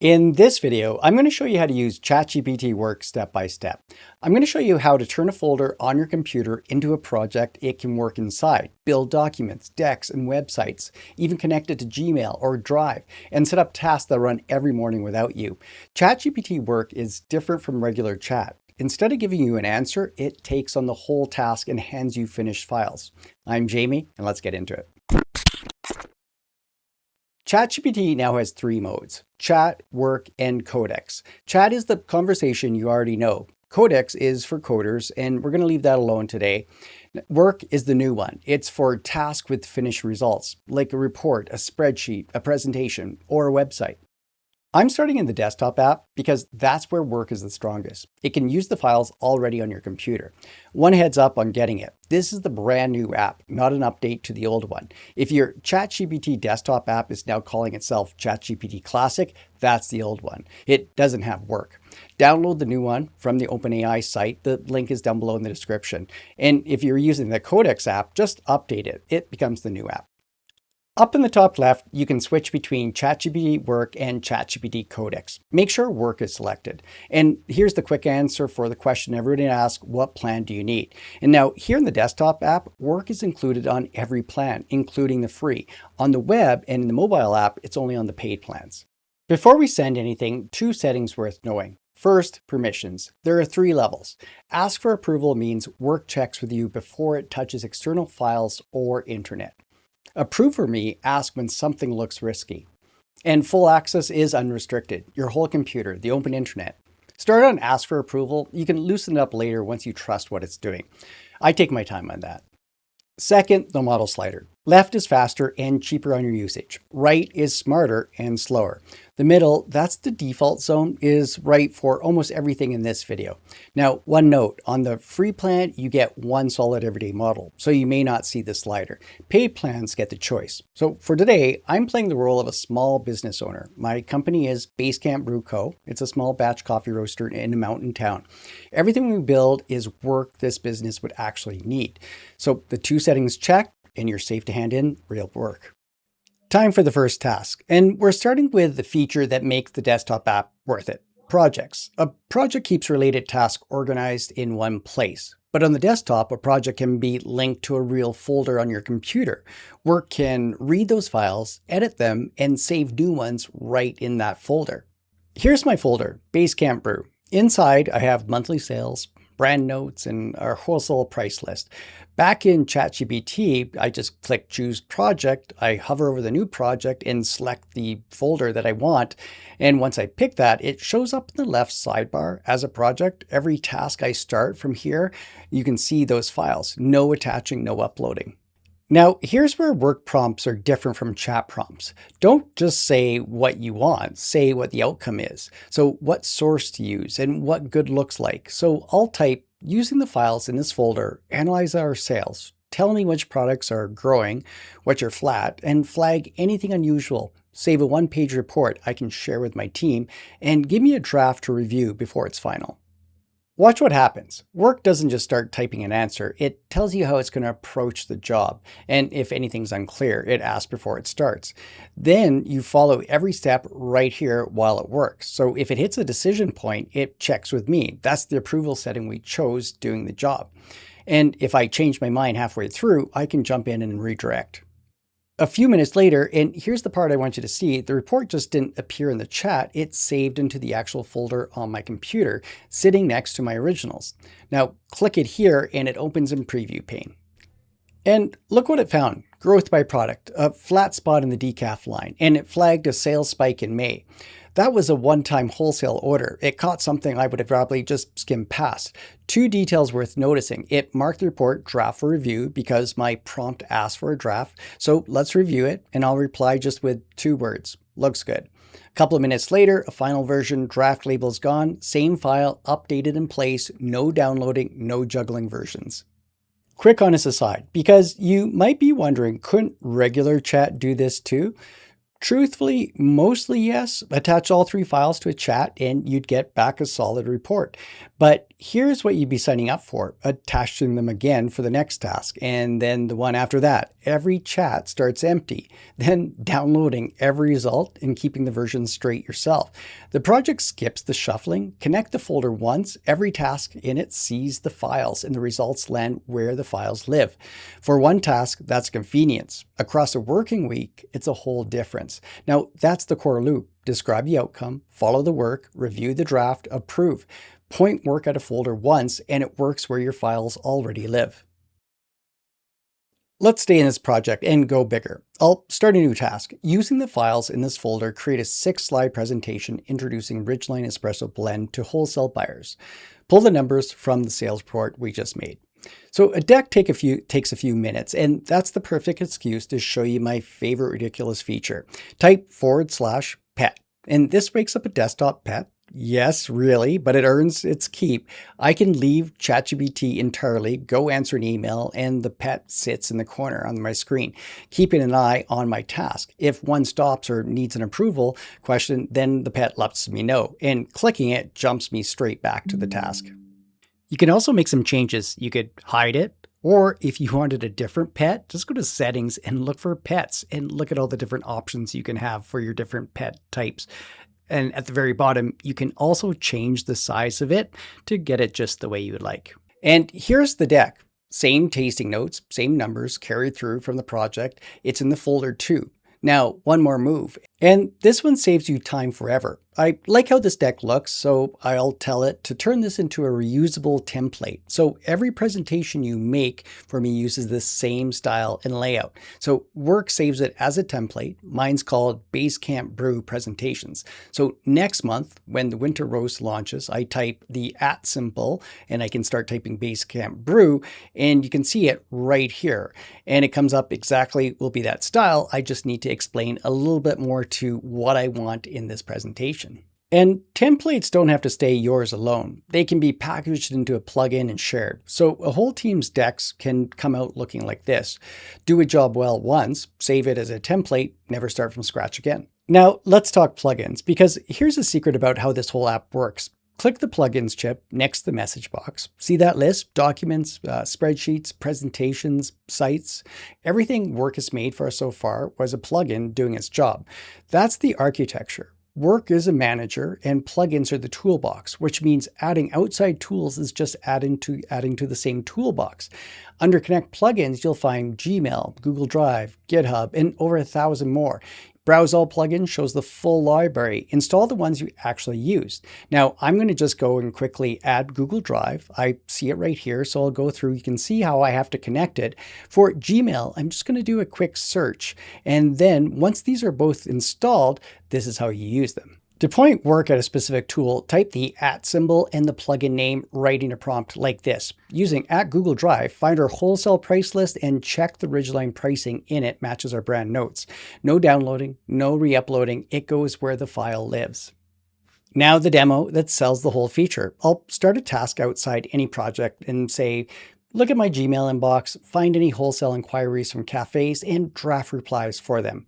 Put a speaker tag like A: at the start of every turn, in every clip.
A: In this video, I'm going to show you how to use ChatGPT Work step by step. I'm going to show you how to turn a folder on your computer into a project it can work inside, build documents, decks, and websites, even connect it to Gmail or Drive, and set up tasks that run every morning without you. ChatGPT Work is different from regular chat. Instead of giving you an answer, it takes on the whole task and hands you finished files. I'm Jamie, and let's get into it. ChatGPT now has three modes: chat, work, and codex. Chat is the conversation you already know. Codex is for coders, and we're going to leave that alone today. Work is the new one. It's for tasks with finished results, like a report, a spreadsheet, a presentation, or a website. I'm starting in the desktop app because that's where work is the strongest. It can use the files already on your computer. One heads up on getting it. This is the brand new app, not an update to the old one. If your ChatGPT desktop app is now calling itself ChatGPT Classic, that's the old one. It doesn't have work. Download the new one from the OpenAI site. The link is down below in the description. And if you're using the Codex app, just update it. It becomes the new app. Up in the top left, you can switch between ChatGPT Work and ChatGPT Codex. Make sure Work is selected. And here's the quick answer for the question everybody asks: what plan do you need? And now here in the desktop app, Work is included on every plan, including the free. On the web and in the mobile app, it's only on the paid plans. Before we send anything, two settings worth knowing. First, permissions. There are three levels. Ask for approval means Work checks with you before it touches external files or internet. Approve for me asks when something looks risky. And full access is unrestricted, your whole computer, the open internet. Start on ask for approval. You can loosen it up later once you trust what it's doing. I take my time on that. Second, the model slider. Left is faster and cheaper on your usage. Right is smarter and slower. The middle, that's the default zone, is right for almost everything in this video. Now, one note, on the free plan, you get one solid everyday model, so you may not see the slider. Paid plans get the choice. So for today, I'm playing the role of a small business owner. My company is Basecamp Brew Co. It's a small batch coffee roaster in a mountain town. Everything we build is work this business would actually need. So the two settings checked, and you're safe to hand in real work. Time for the first task, and we're starting with the feature that makes the desktop app worth it: projects. A project keeps related tasks organized in one place. But on the desktop, a project can be linked to a real folder on your computer. Work can read those files, edit them, and save new ones right in that folder. Here's my folder, Basecamp Brew. Inside, I have monthly sales, brand notes, and our wholesale price list. Back in ChatGPT, I just click choose project. I hover over the new project and select the folder that I want. And once I pick that, it shows up in the left sidebar as a project. Every task I start from here, you can see those files. No attaching, no uploading. Now, here's where work prompts are different from chat prompts. Don't just say what you want, say what the outcome is. So what source to use and what good looks like. So I'll type, using the files in this folder, analyze our sales, tell me which products are growing, which are flat, and flag anything unusual. Save a one-page report I can share with my team, and give me a draft to review before it's final. Watch what happens. Work doesn't just start typing an answer. It tells you how it's going to approach the job. And if anything's unclear, it asks before it starts. Then you follow every step right here while it works. So if it hits a decision point, it checks with me. That's the approval setting we chose doing the job. And if I change my mind halfway through, I can jump in and redirect. A few minutes later, and here's the part I want you to see, the report just didn't appear in the chat. It's saved into the actual folder on my computer, sitting next to my originals. Now click it here and it opens in preview pane. And look what it found: growth by product, a flat spot in the decaf line, and it flagged a sales spike in May. That was a one-time wholesale order. It caught something I would have probably just skimmed past. Two details worth noticing: it marked the report draft for review because my prompt asked for a draft. So let's review it, and I'll reply just with 2 words: looks good. A couple of minutes later, a final version, draft label is gone, same file, updated in place, no downloading, no juggling versions. Quick honest aside, because you might be wondering, couldn't regular chat do this too? Truthfully, mostly yes. Attach all 3 files to a chat and you'd get back a solid report. But here's what you'd be signing up for, attaching them again for the next task, and then the one after that. Every chat starts empty, then downloading every result and keeping the versions straight yourself. The project skips the shuffling. Connect the folder once. Every task in it sees the files, and the results land where the files live. For one task, that's convenience. Across a working week, it's a whole difference. Now, that's the core loop. Describe the outcome, follow the work, review the draft, approve. Point work at a folder once, and it works where your files already live. Let's stay in this project and go bigger. I'll start a new task. Using the files in this folder, create a 6-slide presentation introducing Ridgeline Espresso Blend to wholesale buyers. Pull the numbers from the sales report we just made. So a deck takes a few minutes, and that's the perfect excuse to show you my favorite ridiculous feature. Type /pet, and this breaks up a desktop pet. Yes, really, but it earns its keep. I can leave ChatGPT entirely, go answer an email, and the pet sits in the corner on my screen, keeping an eye on my task. If one stops or needs an approval question, then the pet lets me know, and clicking it jumps me straight back to the task. You can also make some changes. You could hide it, or if you wanted a different pet, just go to settings and look for pets and look at all the different options you can have for your different pet types. And at the very bottom, you can also change the size of it to get it just the way you would like. And here's the deck. Same tasting notes, same numbers carried through from the project. It's in the folder too. Now, one more move, and this one saves you time forever. I like how this deck looks, so I'll tell it to turn this into a reusable template. So every presentation you make for me uses this same style and layout. So Work saves it as a template. Mine's called Basecamp Brew Presentations. So next month, when the Winter Roast launches, I type the @ symbol and I can start typing Basecamp Brew, and you can see it right here. And it comes up exactly, will be that style. I just need to explain a little bit more to what I want in this presentation. And templates don't have to stay yours alone. They can be packaged into a plugin and shared. So a whole team's decks can come out looking like this. Do a job well once, save it as a template, never start from scratch again. Now let's talk plugins, because here's a secret about how this whole app works. Click the plugins chip next to the message box. See that list? Documents, spreadsheets, presentations, sites. Everything Work has made for us so far was a plugin doing its job. That's the architecture. Work is a manager and plugins are the toolbox, which means adding outside tools is just adding to the same toolbox. Under Connect plugins, you'll find Gmail, Google Drive, GitHub, and over 1,000 more. Browse all plugins shows the full library. Install the ones you actually use. Now, I'm going to just go and quickly add Google Drive. I see it right here, so I'll go through. You can see how I have to connect it. For Gmail, I'm just going to do a quick search. And then once these are both installed, this is how you use them. To point Work at a specific tool, type the @ symbol and the plugin name right in a prompt like this. Using @Google Drive, find our wholesale price list and check the Ridgeline pricing in it matches our brand notes. No downloading, no re-uploading, it goes where the file lives. Now the demo that sells the whole feature. I'll start a task outside any project and say, look at my Gmail inbox, find any wholesale inquiries from cafes and draft replies for them.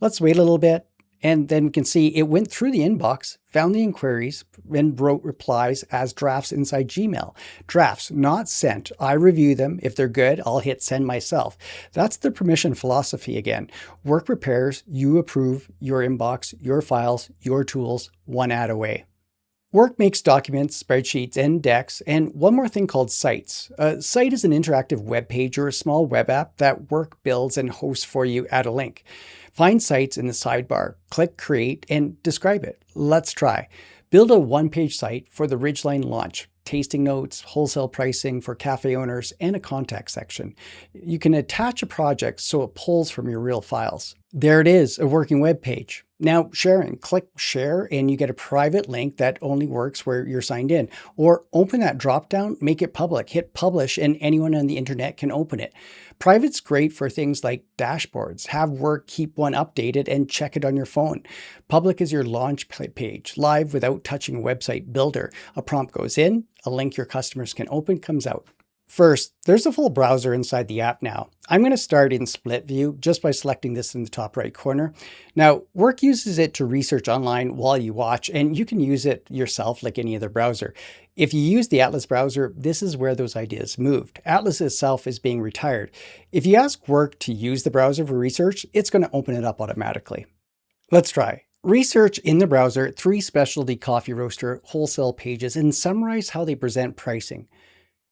A: Let's wait a little bit. And then we can see it went through the inbox, found the inquiries, and wrote replies as drafts inside Gmail. Drafts, not sent. I review them. If they're good, I'll hit send myself. That's the permission philosophy again. Work prepares, you approve, your inbox, your files, your tools, one ad away. Work makes documents, spreadsheets, and decks, and one more thing called sites. A site is an interactive web page or a small web app that Work builds and hosts for you at a link. Find sites in the sidebar, click Create, and describe it. Let's try. Build a one-page site for the Ridgeline launch. Tasting notes, wholesale pricing for cafe owners, and a contact section. You can attach a project so it pulls from your real files. There it is, a working web page. Now sharing, click share and you get a private link that only works where you're signed in. Or open that dropdown, make it public, hit publish and anyone on the internet can open it. Private's great for things like dashboards. Have Work keep one updated and check it on your phone. Public is your launch page, live without touching a website builder. A prompt goes in, a link your customers can open comes out. First, there's a full browser inside the app now. I'm going to start in split view just by selecting this in the top right corner. Now, Work uses it to research online while you watch, and you can use it yourself like any other browser. If you use the Atlas browser, this is where those ideas moved. Atlas itself is being retired. If you ask Work to use the browser for research, it's going to open it up automatically. Let's try. Research in the browser 3 specialty coffee roaster wholesale pages and summarize how they present pricing.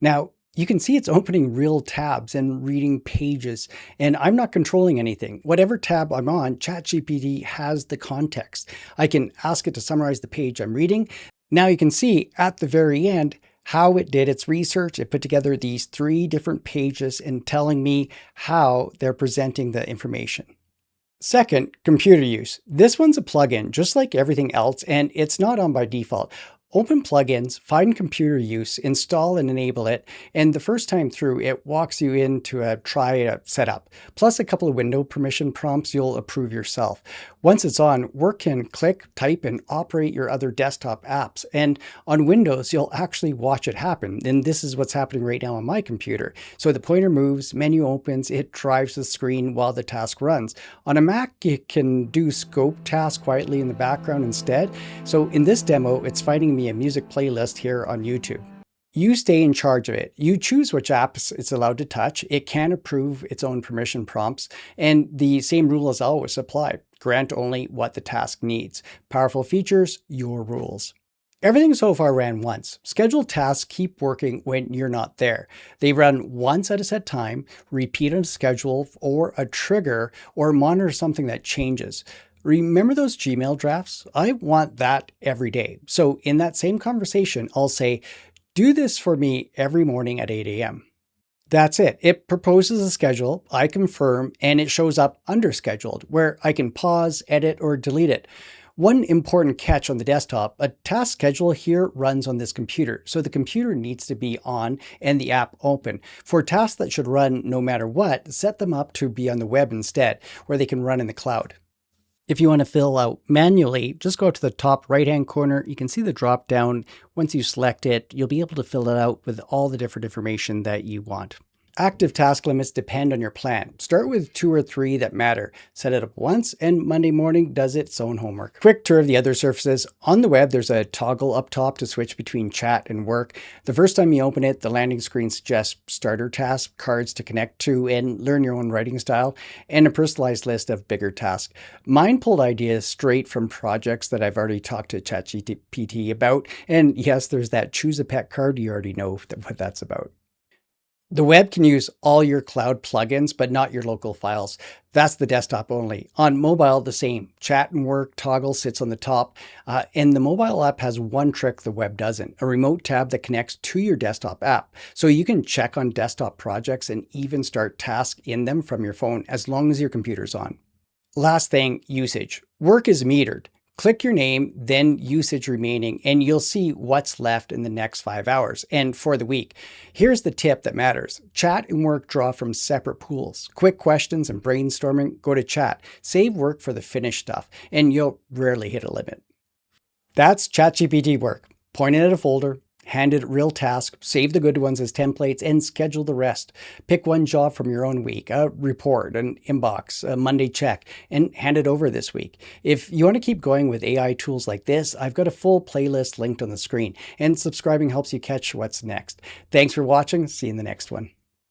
A: Now, you can see it's opening real tabs and reading pages, and I'm not controlling anything. Whatever tab I'm on, ChatGPT has the context. I can ask it to summarize the page I'm reading. Now you can see at the very end how it did its research. It put together these 3 different pages and telling me how they're presenting the information. Second, computer use. This one's a plugin, just like everything else, and it's not on by default. Open plugins, find computer use, install and enable it, and the first time through, it walks you into a try setup, plus a couple of window permission prompts you'll approve yourself. Once it's on, Work can click, type, and operate your other desktop apps. And on Windows, you'll actually watch it happen. And this is what's happening right now on my computer. So the pointer moves, menu opens, it drives the screen while the task runs. On a Mac, you can do scope tasks quietly in the background instead. So in this demo, it's finding me a music playlist here on YouTube. You stay in charge of it. You choose which apps it's allowed to touch. It can approve its own permission prompts, and the same rules always apply. Grant only what the task needs. Powerful features, your rules. Everything so far ran once. Scheduled tasks keep working when you're not there. They run once at a set time, repeat on a schedule or a trigger, or monitor something that changes. Remember those Gmail drafts? I want that every day. So in that same conversation, I'll say, do this for me every morning at 8 a.m. That's it. It proposes a schedule, I confirm, and it shows up under scheduled, where I can pause, edit, or delete it. One important catch on the desktop, a task schedule here runs on this computer, so the computer needs to be on and the app open. For tasks that should run no matter what, set them up to be on the web instead, where they can run in the cloud. If you want to fill out manually, just go to the top right-hand corner. You can see the drop down. Once you select it, you'll be able to fill it out with all the different information that you want. Active task limits depend on your plan. Start with 2 or 3 that matter. Set it up once, and Monday morning does its own homework. Quick tour of the other surfaces. On the web, there's a toggle up top to switch between chat and work. The first time you open it, the landing screen suggests starter tasks, cards to connect to, and learn your own writing style, and a personalized list of bigger tasks. Mine pulled ideas straight from projects that I've already talked to ChatGPT about. And yes, there's that choose a pet card. You already know what that's about. The web can use all your cloud plugins, but not your local files. That's the desktop only. On mobile, the same. Chat and Work toggle sits on the top, and the mobile app has one trick the web doesn't, a remote tab that connects to your desktop app. So you can check on desktop projects and even start tasks in them from your phone as long as your computer's on. Last thing, usage. Work is metered. Click your name, then usage remaining, and you'll see what's left in the next 5 hours and for the week. Here's the tip that matters. Chat and Work draw from separate pools. Quick questions and brainstorming, go to chat. Save Work for the finished stuff, and you'll rarely hit a limit. That's ChatGPT Work. Point it at a folder, hand it a real task, save the good ones as templates, and schedule the rest. Pick one job from your own week, a report, an inbox, a Monday check, and hand it over this week. If you want to keep going with AI tools like this, I've got a full playlist linked on the screen, and subscribing helps you catch what's next. Thanks for watching. See you in the next one.